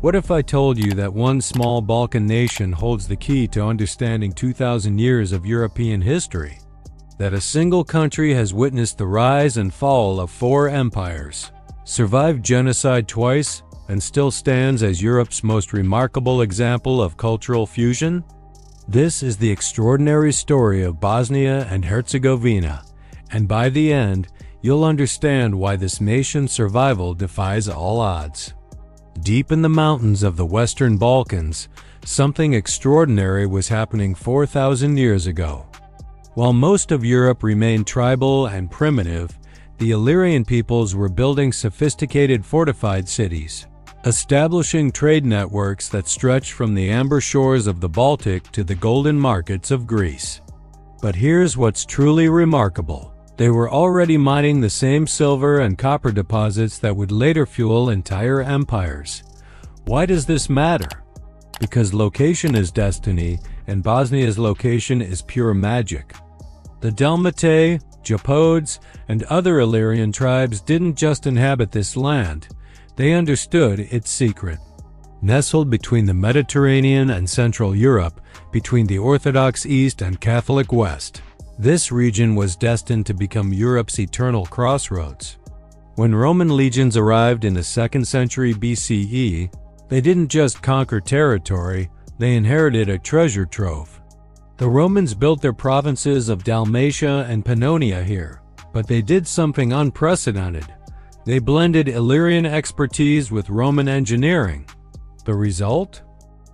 What if I told you that one small Balkan nation holds the key to understanding 2,000 years of European history? That a single country has witnessed the rise and fall of 4 empires, survived genocide twice, and still stands as Europe's most remarkable example of cultural fusion? This is the extraordinary story of Bosnia and Herzegovina, and by the end, you'll understand why this nation's survival defies all odds. Deep in the mountains of the Western Balkans, something extraordinary was happening 4,000 years ago. While most of Europe remained tribal and primitive, the Illyrian peoples were building sophisticated fortified cities, establishing trade networks that stretched from the amber shores of the Baltic to the golden markets of Greece. But here's what's truly remarkable. They were already mining the same silver and copper deposits that would later fuel entire empires. Why does this matter? Because location is destiny, and Bosnia's location is pure magic. The Dalmatai, Japodes, and other Illyrian tribes didn't just inhabit this land, they understood its secret. Nestled between the Mediterranean and Central Europe, between the Orthodox East and Catholic West, this region was destined to become Europe's eternal crossroads. When Roman legions arrived in the 2nd century BCE, they didn't just conquer territory, they inherited a treasure trove. The Romans built their provinces of Dalmatia and Pannonia here, but they did something unprecedented. They blended Illyrian expertise with Roman engineering. The result?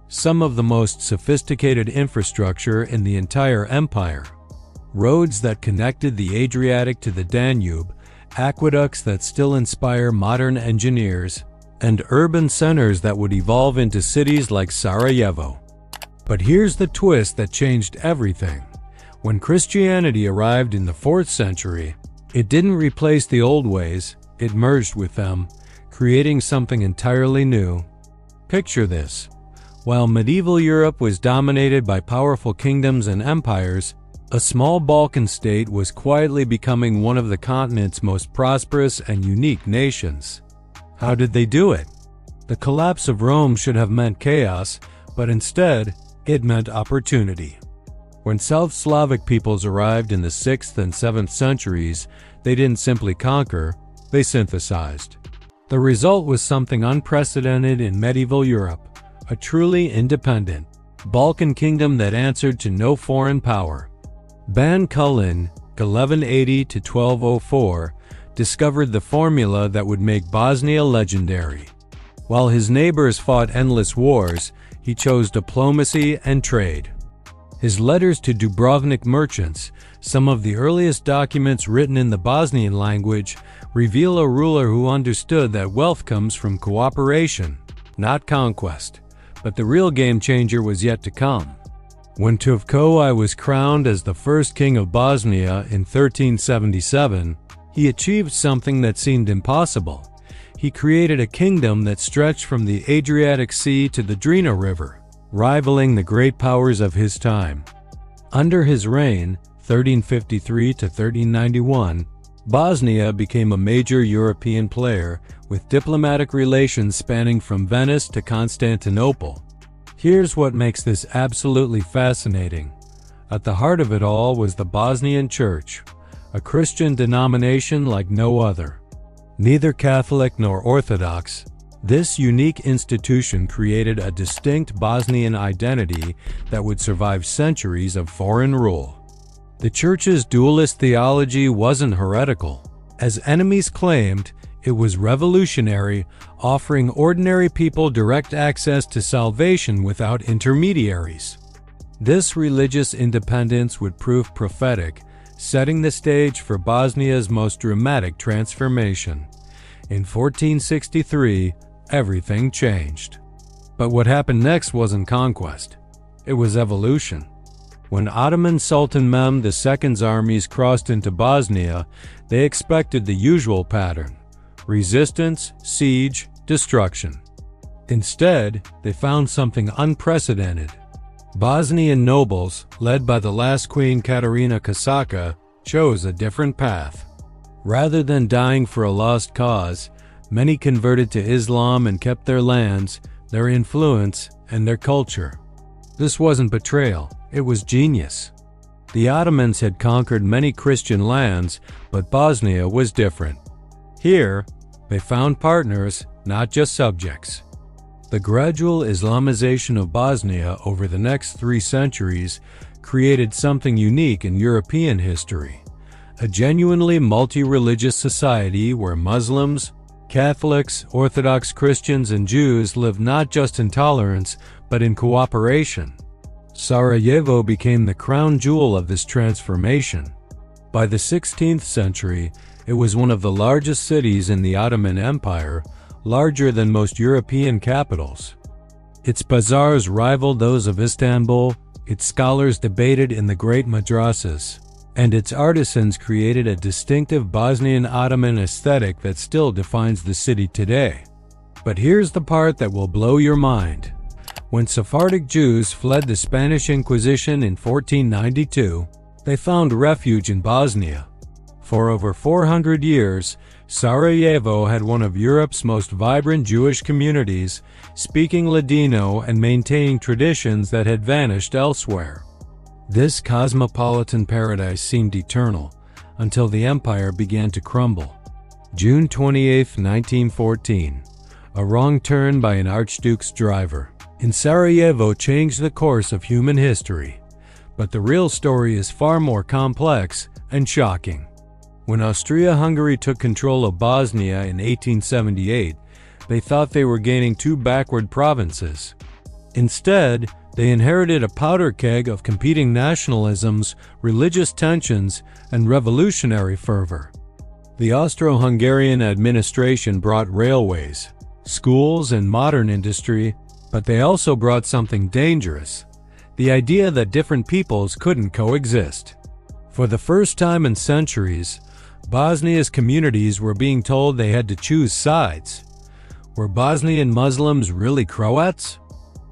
Some of the most sophisticated infrastructure in the entire empire. Roads that connected the Adriatic to the Danube, aqueducts that still inspire modern engineers, and urban centers that would evolve into cities like Sarajevo. But here's the twist that changed everything. When Christianity arrived in the 4th century, it didn't replace the old ways, it merged with them, creating something entirely new. Picture this. While medieval Europe was dominated by powerful kingdoms and empires, a small Balkan state was quietly becoming one of the continent's most prosperous and unique nations. How did they do it? The collapse of Rome should have meant chaos, but instead, it meant opportunity. When South Slavic peoples arrived in the 6th and 7th centuries, they didn't simply conquer, they synthesized. The result was something unprecedented in medieval Europe, a truly independent Balkan kingdom that answered to no foreign power. Ban Kulin, 1180 to 1204, discovered the formula that would make Bosnia legendary. While his neighbors fought endless wars, he chose diplomacy and trade. His letters to Dubrovnik merchants, some of the earliest documents written in the Bosnian language, reveal a ruler who understood that wealth comes from cooperation, not conquest. But the real game changer was yet to come. When Tuvkoi was crowned as the first king of Bosnia in 1377, he achieved something that seemed impossible. He created a kingdom that stretched from the Adriatic Sea to the Drina River, rivaling the great powers of his time. Under his reign, 1353 to 1391, Bosnia became a major European player, with diplomatic relations spanning from Venice to Constantinople. Here's what makes this absolutely fascinating. At the heart of it all was the Bosnian Church, a Christian denomination like no other. Neither Catholic nor Orthodox, this unique institution created a distinct Bosnian identity that would survive centuries of foreign rule. The Church's dualist theology wasn't heretical. As enemies claimed, it was revolutionary, offering ordinary people direct access to salvation without intermediaries. This religious independence would prove prophetic, setting the stage for Bosnia's most dramatic transformation. In 1463, everything changed. But what happened next wasn't conquest. It was evolution. When Ottoman Sultan Mehmed II's armies crossed into Bosnia, they expected the usual pattern: resistance, siege, destruction. Instead, they found something unprecedented. Bosnian nobles, led by the last queen Katarina Kasaka, chose a different path. Rather than dying for a lost cause, many converted to Islam and kept their lands, their influence, and their culture. This wasn't betrayal, it was genius. The Ottomans had conquered many Christian lands, but Bosnia was different. Here, they found partners, not just subjects. The gradual Islamization of Bosnia over the next 3 centuries created something unique in European history, a genuinely multi-religious society where Muslims, Catholics, Orthodox Christians, and Jews lived not just in tolerance, but in cooperation. Sarajevo became the crown jewel of this transformation. By the 16th century, it was one of the largest cities in the Ottoman Empire, larger than most European capitals. Its bazaars rivaled those of Istanbul, its scholars debated in the great madrasas, and its artisans created a distinctive Bosnian Ottoman aesthetic that still defines the city today. But here's the part that will blow your mind. When Sephardic Jews fled the Spanish Inquisition in 1492, they found refuge in Bosnia. For over 400 years, Sarajevo had one of Europe's most vibrant Jewish communities, speaking Ladino and maintaining traditions that had vanished elsewhere. This cosmopolitan paradise seemed eternal, until the empire began to crumble. June 28, 1914. A wrong turn by an archduke's driver in Sarajevo changed the course of human history. But the real story is far more complex and shocking. When Austro-Hungary took control of Bosnia in 1878, they thought they were gaining 2 backward provinces. Instead, they inherited a powder keg of competing nationalisms, religious tensions, and revolutionary fervor. The Austro-Hungarian administration brought railways, schools, and modern industry, but they also brought something dangerous: the idea that different peoples couldn't coexist. For the first time in centuries, Bosnia's communities were being told they had to choose sides. Were Bosnian Muslims really Croats?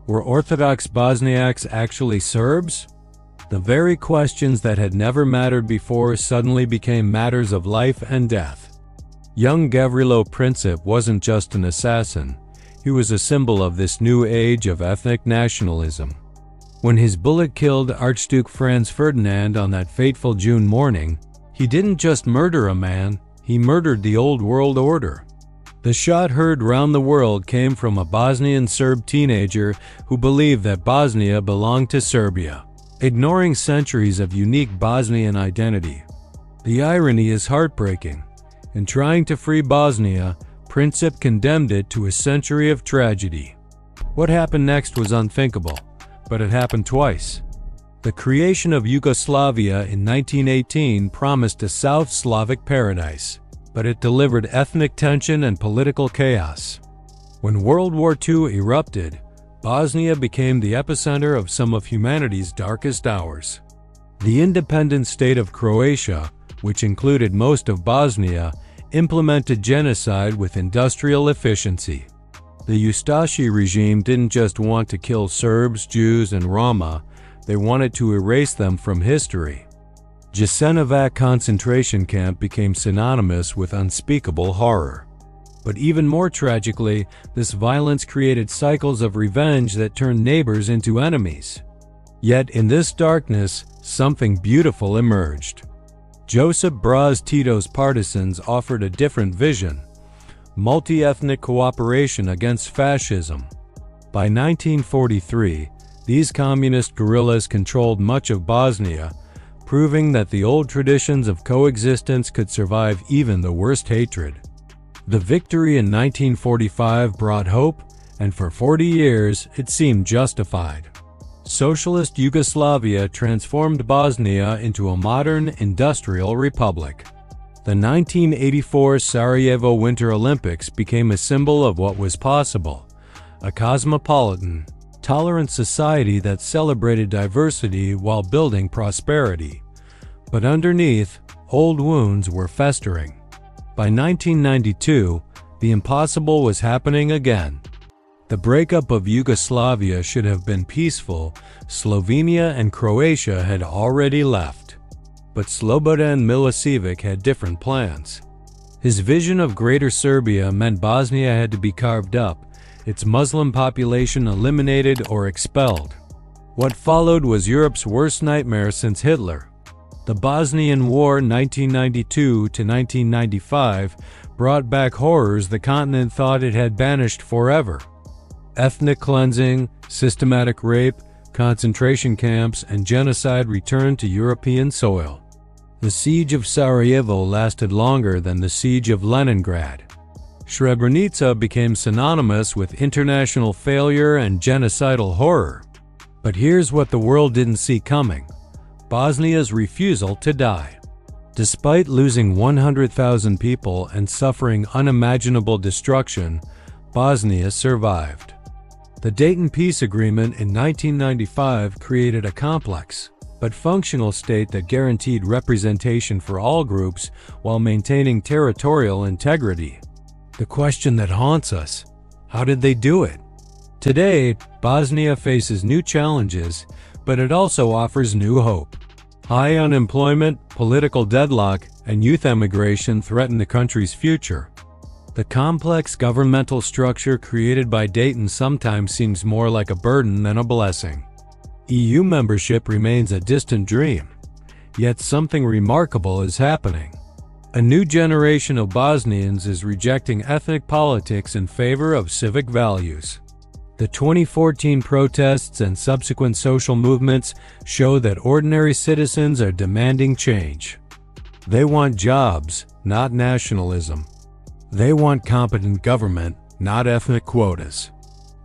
Were Orthodox Bosniaks actually Serbs? The very questions that had never mattered before suddenly became matters of life and death. Young Gavrilo Princip wasn't just an assassin, he was a symbol of this new age of ethnic nationalism. When his bullet killed Archduke Franz Ferdinand on that fateful June morning, he didn't just murder a man, he murdered the old world order. The shot heard round the world came from a Bosnian Serb teenager who believed that Bosnia belonged to Serbia, ignoring centuries of unique Bosnian identity. The irony is heartbreaking. In trying to free Bosnia, Princip condemned it to a century of tragedy. What happened next was unthinkable, but it happened twice. The creation of Yugoslavia in 1918 promised a South Slavic paradise, but it delivered ethnic tension and political chaos. When World War II erupted, Bosnia became the epicenter of some of humanity's darkest hours. The independent state of Croatia, which included most of Bosnia, implemented genocide with industrial efficiency. The Ustashi regime didn't just want to kill Serbs, Jews, and Roma, they wanted to erase them from history. Jasenovac concentration camp became synonymous with unspeakable horror. But even more tragically, this violence created cycles of revenge that turned neighbors into enemies. Yet in this darkness, something beautiful emerged. Josip Broz Tito's partisans offered a different vision: multi-ethnic cooperation against fascism. By 1943, these communist guerrillas controlled much of Bosnia, proving that the old traditions of coexistence could survive even the worst hatred. The victory in 1945 brought hope, and for 40 years it seemed justified. Socialist Yugoslavia transformed Bosnia into a modern industrial republic. The 1984 Sarajevo Winter Olympics became a symbol of what was possible: a cosmopolitan, tolerant society that celebrated diversity while building prosperity. But underneath, old wounds were festering. By 1992, the impossible was happening again. The breakup of Yugoslavia should have been peaceful. Slovenia and Croatia had already left. But Slobodan Milosevic had different plans. His vision of Greater Serbia meant Bosnia had to be carved up, its Muslim population eliminated or expelled. What followed was Europe's worst nightmare since Hitler. The Bosnian War 1992 to 1995 brought back horrors the continent thought it had banished forever. Ethnic cleansing, systematic rape, concentration camps, and genocide returned to European soil. The siege of Sarajevo lasted longer than the siege of Leningrad. Srebrenica became synonymous with international failure and genocidal horror. But here's what the world didn't see coming: Bosnia's refusal to die. Despite losing 100,000 people and suffering unimaginable destruction, Bosnia survived. The Dayton Peace Agreement in 1995 created a complex but functional state that guaranteed representation for all groups while maintaining territorial integrity. The question that haunts us: how did they do it? Today, Bosnia faces new challenges, but it also offers new hope. High unemployment, political deadlock, and youth emigration threaten the country's future. The complex governmental structure created by Dayton sometimes seems more like a burden than a blessing. EU membership remains a distant dream, yet something remarkable is happening. A new generation of Bosnians is rejecting ethnic politics in favor of civic values. The 2014 protests and subsequent social movements show that ordinary citizens are demanding change. They want jobs, not nationalism. They want competent government, not ethnic quotas.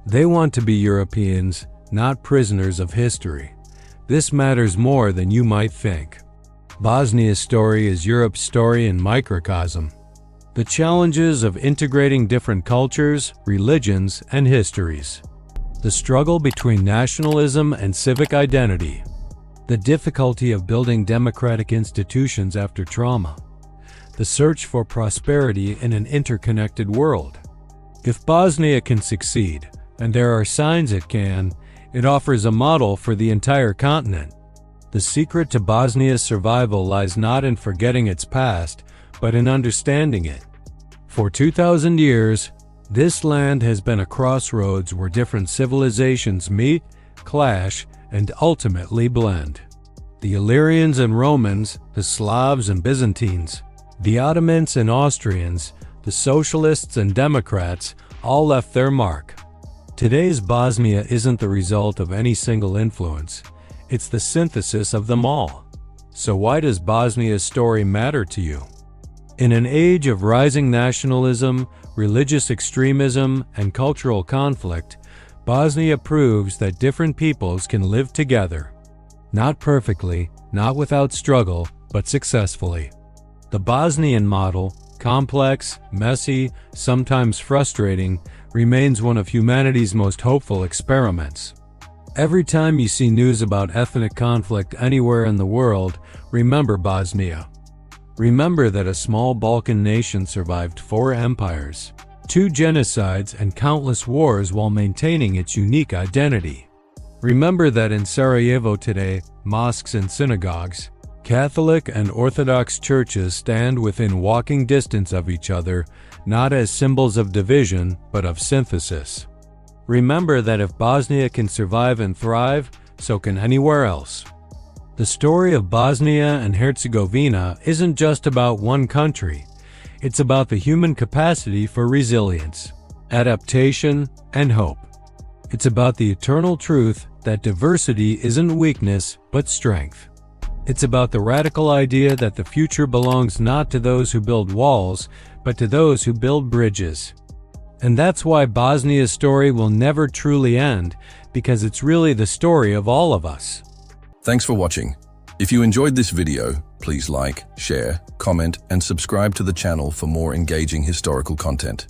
They want to be Europeans, not prisoners of history. This matters more than you might think. Bosnia's story is Europe's story in microcosm. The challenges of integrating different cultures, religions, and histories. The struggle between nationalism and civic identity. The difficulty of building democratic institutions after trauma. The search for prosperity in an interconnected world. If Bosnia can succeed, and there are signs it can, it offers a model for the entire continent. The secret to Bosnia's survival lies not in forgetting its past, but in understanding it. For 2,000 years, this land has been a crossroads where different civilizations meet, clash, and ultimately blend. The Illyrians and Romans, the Slavs and Byzantines, the Ottomans and Austrians, the Socialists and Democrats all left their mark. Today's Bosnia isn't the result of any single influence. It's the synthesis of them all. So why does Bosnia's story matter to you? In an age of rising nationalism, religious extremism, and cultural conflict, Bosnia proves that different peoples can live together. Not perfectly, not without struggle, but successfully. The Bosnian model, complex, messy, sometimes frustrating, remains one of humanity's most hopeful experiments. Every time you see news about ethnic conflict anywhere in the world, remember Bosnia. Remember that a small Balkan nation survived 4 empires, 2 genocides, and countless wars while maintaining its unique identity. Remember that in Sarajevo today, mosques and synagogues, Catholic and Orthodox churches stand within walking distance of each other, not as symbols of division, but of synthesis. Remember that if Bosnia can survive and thrive, so can anywhere else. The story of Bosnia and Herzegovina isn't just about one country. It's about the human capacity for resilience, adaptation, and hope. It's about the eternal truth that diversity isn't weakness, but strength. It's about the radical idea that the future belongs not to those who build walls, but to those who build bridges. And that's why Bosnia's story will never truly end, because it's really the story of all of us. Thanks for watching. If you enjoyed this video, please like, share, comment, and subscribe to the channel for more engaging historical content.